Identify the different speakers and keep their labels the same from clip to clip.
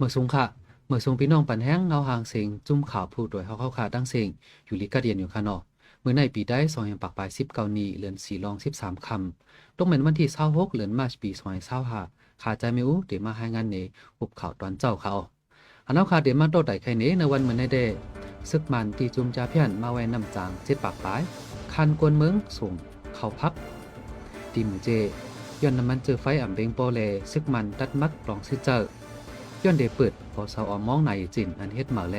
Speaker 1: มื่อสูงค่ะเมื่อสูงพี่น้องปันแห้งเงาหางเสียงจุ่มข่าวผู้โดยเข้าขาตั้งเสียงอยู่ลิกาเดียนอยู่ค่ะเนาะเมื่อในปีได้สองยังปักปลาย19นี้เดือน4รอง13คำต้องเป็นวันที่26เดือนมาร์ชปี2025ขาใจไม่อู้เดี๋ยวมาให้งานนี้หุบข่าวตอนเจ้าเขาอันเอาขาเดี๋ยวมาโตไต่ใครนี้ในวันเหมือนในเดซึกมันตีจุ่มจาเพียนมาไว้นำจางเจ็ดปากปลายคันกวนเมืองส่งเข้าพักตีหมูเจย้อนน้ำมันเจอไฟอ่ำเบงโปเลซึกมันตัดมัดลองซิเจอย้อนเดเปิดพอเสาออมมองในจินอันเฮ็ดเหมาแล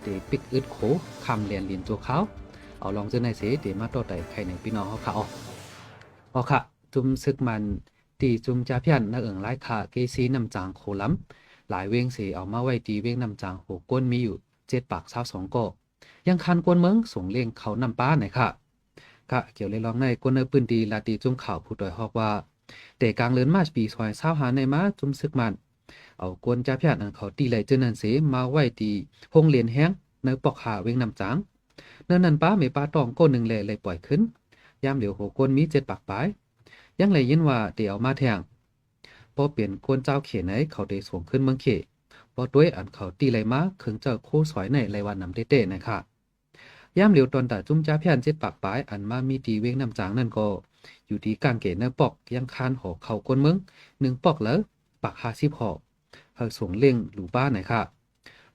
Speaker 1: เดปิกอึดโขคำเรียนเรียนตัวเขาเอาลองเจอในเสเดมาโตไต่ใครในพี่น้องเขาอ๋อค่ะจุ่มซึกมันตีจุ่มจาเพียนนักเอิงไล่ขาเกซีนำจางโคล้ำหลายเวงเสเอามาไว้ตีเวงนำจางโหก้นมีอยู่7 ปาก22ก่อยังคันกวนเมืองส่งเลี้ยงเขานำป้าไหนค่ะก็เกี่ยวเลยลองในกวนเนอปืนดีลาตีจุ่มข่าวผู้ดอยฮอกว่าแต่กลางเดือนมาปี2025ในมาจุ่มซึกมันเอากวนจาเพียนอันเขาตีไหลเจอนันเสมาไว้ตีโรงเรียนแห้งในปอกหาเวงนำจางเนินนันป้าเมป้าตองก้นหนึ่งเลยปล่อยขึ้นยามเหลียวโหก้นมี7 ปากปลายยังเลยยินว่าเดี๋ยวมาแทงพอเปลี่ยนกวนเจ้าเขไหนเขาได้ส่งขึ้นเมืองเขพอด้วยอันเขาตีไหลมาขึงเจ้าโคสอยในไรวันนำเต้ๆนะคะย่ามเหลียวตอนตาจุ้มจ้าเพียน7 ปากปลายอันมามีตีเวงนำจางนั่นก็อยู่ที่กางเกณฑ์เนื้อปอกยังคานหอเขากวนเมือง1 ปอกแล้วปาก50 หอเฮาส่งเล่งหลู่บ้านไหนค่ะ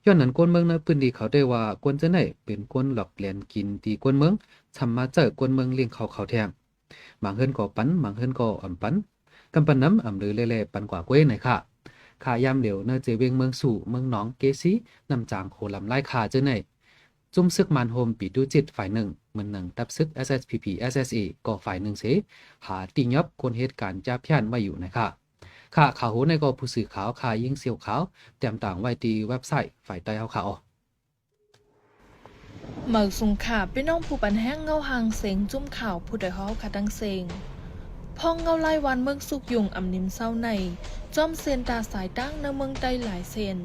Speaker 1: ย้อนนั้นกวนเมืองในพื้นที่เขาได้ว่ากวนจะไหนเป็นกวนหลอกแหลนกินตีกวนเมืองทำมาเจอกวนเมืองเลี้ยงเขาแทงบางเฮิรนก็ปันบางเฮิรนก็อ่ำปันกำปันน้ำอ่ำหรือเล่ๆปันกว่าเก้ไหนค่ะขายามเหลียวเนเจเวงเมืองสู่เมืองหนองเกซีนำจางโคลำไล่ขาเจอไหนจุ่มซึกมันโฮมปีดูจิตฝ่ายหนึ่งเหมือนหนึ่งตับซึก SSPP SSA ก็ฝ่ายหนึ่งเสหาติงยับคนเหตุการณ์จับย่านมาอยู่นะคะค่ะข่าวโหในก็ผู้สื่อข่าวข่ายิ่งเสียวขาวแต้มต่างไว้ที่เว็บไซต์ฝ่ายใต้เขาข่าว
Speaker 2: เหมือสุงขาพี่น้องผู้ปันแห้งเงาหางเสงจุ่มข่าวผู้ใดฮอขาดังเสงพ่องเงาไล่วันเมืองสุกยุงอ่ำนิมเศร้าในจอมเซนตาสายตั้งในเมืองใต้หลายเซน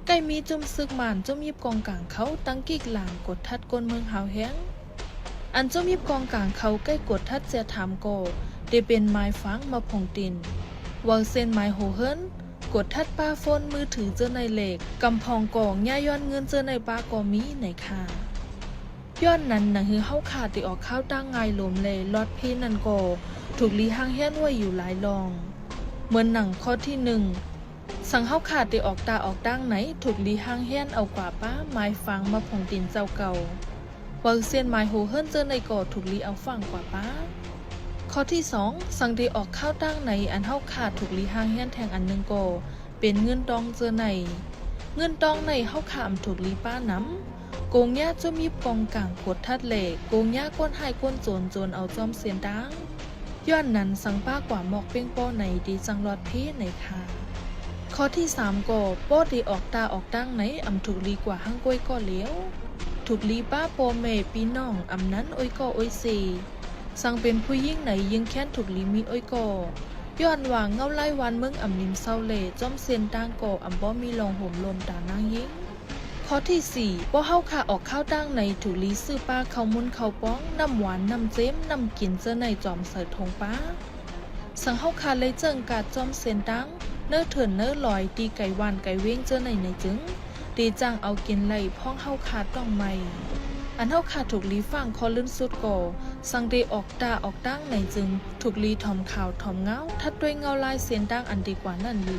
Speaker 2: ไก่มีจุ่มซึกหมานจุ่มยิบกองกลางเขาตั้งกิกหลางกดทัดกลเมืองหาวแห้งอันจุ่มยิบกองกลางเขาใกล้กดทัดเสียถามโกได้เป็นไม้ฟังมาพงตินวางเซนไม้โหเฮิรนกดทัดป้าฟนมือถือเจอในเหล็กกำพองกองย่าย้อนเงินเจอในป้ากอมีในค่ะย้อนนั้นนะฮือเฮาขาดติออกข้าวตั้งไงลมเลยลอดพีนันโกถูกลีห้างเฮี้ยนไว้อยู่หลายลองเหมือนหนังข้อที่1 สังเฮาขาดติออกตาออกดั้งไหนถูกลีห้างเฮี้ยนเอากว่าป้าไม้ฟังมาผงตินเจ้าเก่าเวิร์เซียนไม้โหเฮิรนเจอในก่อถูกลีเอาฟังกว่าป้าข้อที่2สังติออกข้าวตั้งไหนอันเฮาขาดถูกลีห้างเฮี้ยนแทงอันหนึ่งก่อเป็นเงินดองเจอในเงินดองในเฮาขามถูกลีป้าน้ำโกงย่าจะมีปองกลางกดทัดเหล็กโกงย่าก้นหายก้นโจรเอาจอมเสียนดังย้อนนั้นสังป้ากว่าหมอกเป้งป้อไหนดีจังรอดเพไหนค่ะข้อที่3ก็ป้อดีออกตาออกดั้งไหนอำถูกลีกว่าห้างก้อยก็เลี้ยวถูกลีป้าโปเมปีน้องอำนั้นอ้อยก็อ้อยสีสังเป็นผู้ยิ่งไหนยิ่งแค้นถูกลีมีอ้อยก็ย้อนวางเงาไล่วันเมืองอำนิมเศร้าเล่จอมเสียนดังก่ออำบ่มีลองห่มลมตานางยิ่งข้อที่4ป้อเฮาค่ะออกข้าวตั้งในถูกลีซื้อป้าเขามุนเขาป้องน้ำหวานน้ำเจ้มน้ำกินเจอในจอมเสิร์ทงป้าสังเฮาค่ะเลยเจิงกาดจอมเสียนดังเนื้อเถินเนื้อลอยตีไก่วานไก่เว้งเจอในจึงตีจังเอากินไหลพ้องเฮาขาดต้องไม่อันเฮาขาดถูกลีฟังคอลื่นสุดก่อสังเดออกตาออกดั้งในจึงถูกลีถอมข่าวถอมเงาทัดด้วยเงาลายเสียนดังอันดีกว่านั่นลี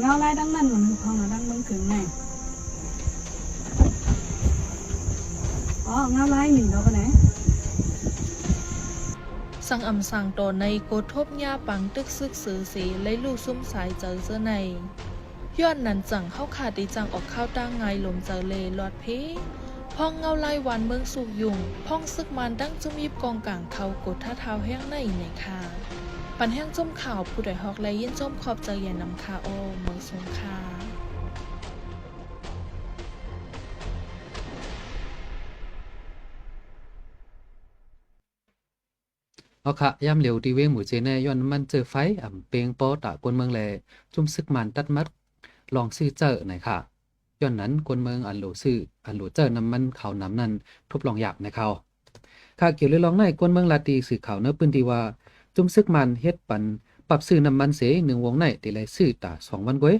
Speaker 3: เงาไล่ดังนั้นมันคือพองดังมึงถึงไงเงาไล่หนีเราไปไหน
Speaker 2: สังอำสั่งต่อในโกทบหญ้าปังตึกซึกสือสีไล่ลูกซุ่มสายเจอเจอในย้อนนั้นจังเข้าขาดดีจังออกข้าวตั้งไงลมเจอเลลอดเพพ่องเงาไล่วันเมืองสุกยุงพ่องซึกมันดั้งจุ่มยิบกองกลางเขากดท่าเท้าแห้งในค่ะปันแห้งจมข่าวผู้ใดฮอกและยินจมขอบใจอย่านำคาโอเมืองสงคา
Speaker 1: เอาค่ะย่ำเหลียวที่เวงหมู่เจเนย้อนมันเจอไฟอ่ำเปียงปอตะกวนเมืองแลจุ่มซึกมันตัดมัดลองซื้อเจอไหนค่ะย้อนนั้นกวนเมืองอันโหลซื้ออันโหลเจอน้ำมันเขาน้ำนั้นทบลองอยากในเขาค่ะเกี่ยวเลยลองในกวนเมืองลาตีสื่อข่าวเนื้อปืนที่ว่าจุ่มซึกมันเฮ็ดปันปรับซื้อน้ำมันเส1 วงในตีไรซื้อตา2 วันก้อย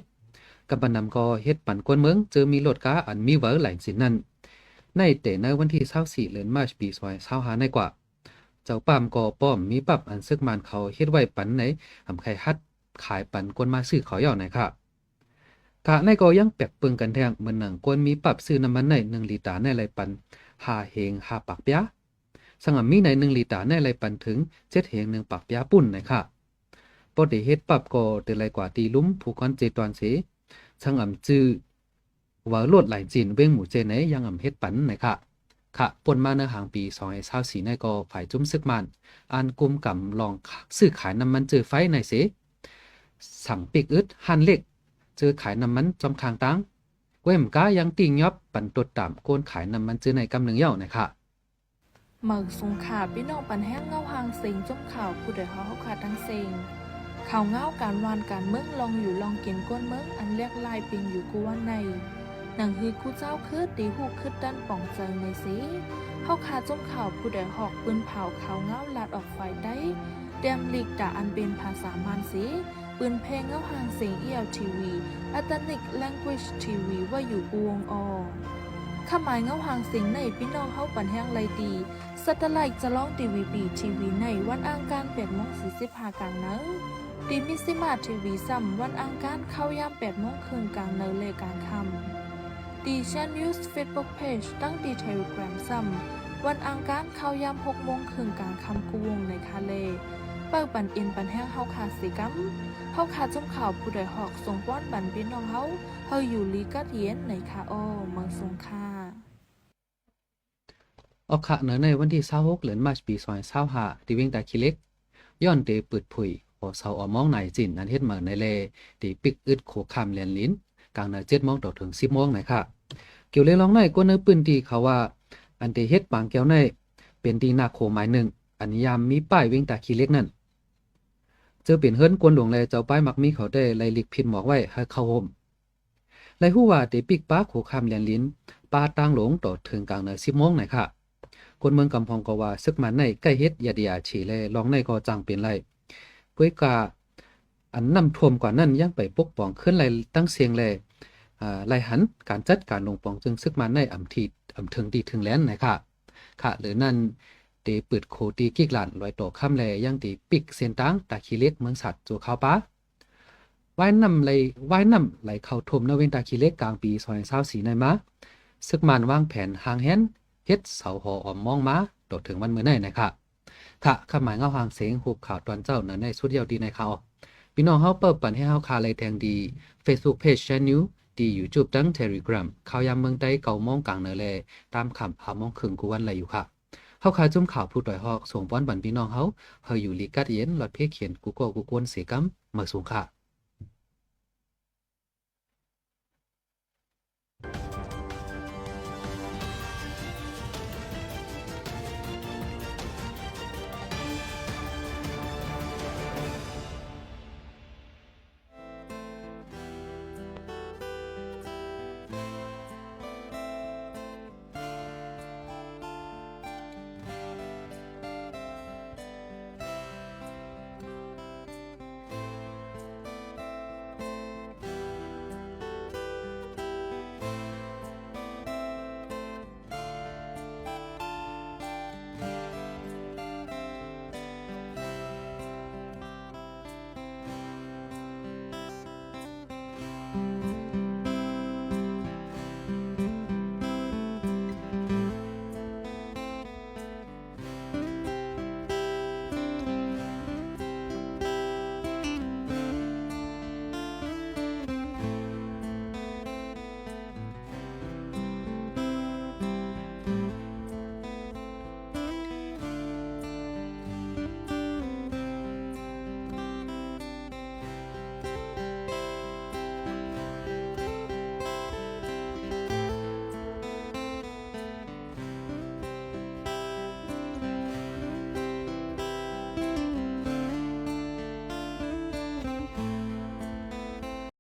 Speaker 1: กับบันนำก็เฮ็ดปันกวนเมืองเจอมีรถก้าอันมีเวอร์หลายสินนั้นในแต่ในวันที่24เดือนมาร์ชปี2025ในกว่าเจ้าปามก็ป้อมมีปรับอันซึกมันเขาเฮ็ดไว้ปันในอำไข่ฮัดขายปันกวนมาซื้อเขาย่อไหนค่ะกะในก็ยังแปลกปึงกันแทงเหมือนหนังกวนมีปรับซื้อน้ำมันใน1ลิตรในไรปัน5เฮง5ปักเปียสังมีใน1ลิตรในไรปันถึง7เฮง1ปักเปียปุ่นนะคะปอได้เฮ็ดปรับก็เตไรกว่าตีลุ้มผู้คนเจตอนเสสังจื้อว่าลวดหลายจีนเว้งหมู่เจไหนยังเฮ็ดปันนะคะค่ะป่นมาในหางปี2024ในก็ฝ่ายจุ้มซึกมันอันกลุ่มกำลองซื้อขายน้ำมันเจอไฟในเสสั่งปิกอึดหันเล็กเจอขายน้ำมันจอมคางตังเว้มก้ายังติ่งยอบปันตดตามโกนขายน้ำมันเจอในกำหนึ่งเย่านะคะ
Speaker 2: หมึกสงขาพี่น้องปันแห้งเงาหางเสียงจมข่าวผู้ใดเฮาขาทั้งเสียงข่าวเงาการวานการเมืองลองอยู่ลองกินก้นเมืองอันเรียกลายเปียงอยู่กูวันในหนังฮือกูเจ้าคือตีหูคือด้านป่องใจในสีเฮาขาจมข่าวผู้ใดหอกปืนเผาข่าวเงาลาดออกไฟได้เตรียมหลีกด่าอันเป็นภาษามานสีปืนเพลงเงาหางเสียงELTV Ethnic Language TV ว่าอยู่กูวงอข้าหมายเงาหางเสียงในพี่น้องเฮาปันแห้งไรดีสัตไลท์จะร้องทีวีในวันอังคาร8:45 กลางเนื้อดีมิซิมาทีวีซ้ำวันอังคารเข้ายาม8:00 นกลางเนื้อเลยกลางค่ำดีแชนนิวส์เฟซบุ๊กเพจตั้งดีเทเลกราฟซ้ำวันอังคารเข้ายาม6:00 นกลางค่ำกูวงในคาเลเปิดปันอินปันแห้งเฮาขาดสิกัมเฮาขาดจมข่าวผู้ใดหอกส่งป้อนบันพี่น้องเฮาอยู่ลีกัดเย็นในคาอ้อเมืองสงขลา
Speaker 1: ออกขะเหนือในวันที่26เดือนมาร์ชปี2025ที่เวียงตาขี้เล็กย้อนเตเปิดผุยโอเซาอมองไหนจินอันเฮ็ดมาในเลที่ปิกอึดโขคำเลียนลิ้นกลางเนื้อ7:00 นถึง10:00 นนะคะเกี่ยวเลยลองในก็เนื้อปืนที่เขาว่าอันที่เฮ็ดบางแก้วในเป็นที่นาโคหมายหนึ่งอันยามมีป้ายเวียงตาขี้เล็กนั่นเจอเป็นเฮิรนกวนหลวงแลเจ้าป้ายมักมีเขาได้ไล่ลิกพินหมอกไว้ให้เข้าห่มไล่ฮู้ว่าเตปิกป้าโขคำเลียนลิ้นป้าตั้งหลงต่อถึงกลางเนื้อ10:00 นนะคะคนเมืองกำพองก็ว่าซึกมันในใกล้เฮ็ดยาเดียฉีแลลองในก็จังเป็นไรเพื่อกาอันนำท่วมกว่านั้นยังไปปกป้องขึ้นไรตั้งเสียงแลไรหันการจัดการลงปองจึงซึกมันในอำถึงดีถึงแลนนะคะค่ะหรือนั่นเตเปิดโคตีกิกหลานลอยต่อค่ำแลยังตีปิกเส้นตังตาขี้เล็กเมืองสัตว์จัวข้าวป้าว่ายน้ำไหลเข้าท่วมนเวนตาขี้เล็กกลางปี2024ในมาซึกมันวางแผนหางแฮนเฮ็ดเสาหออมมองมาโดดถึงวันมื้อไหนนะคะค่ะคำหมายเงาหางเสียงหูข่าวตอนเจ้าในสุดเดียวดีในข่าวพี่น้องเฮาเปิดปันให้เฮาคาเลยแทงดี Facebook Page Channel ดี YouTube ตั้ง Telegram ข่าวยามเมืองใต้9:00 กลางเนอแลตามคำ5:30 กูวันไหลอยู่ค่ะเฮาคาจุ่มข่าวผู้ต่อยฮอกส่งป้อนบันพี่น้องเฮาอยู่ลีกัดเย็นหลอดเพเขียนกูก็กูกวนเสกำมาสูงค่ะ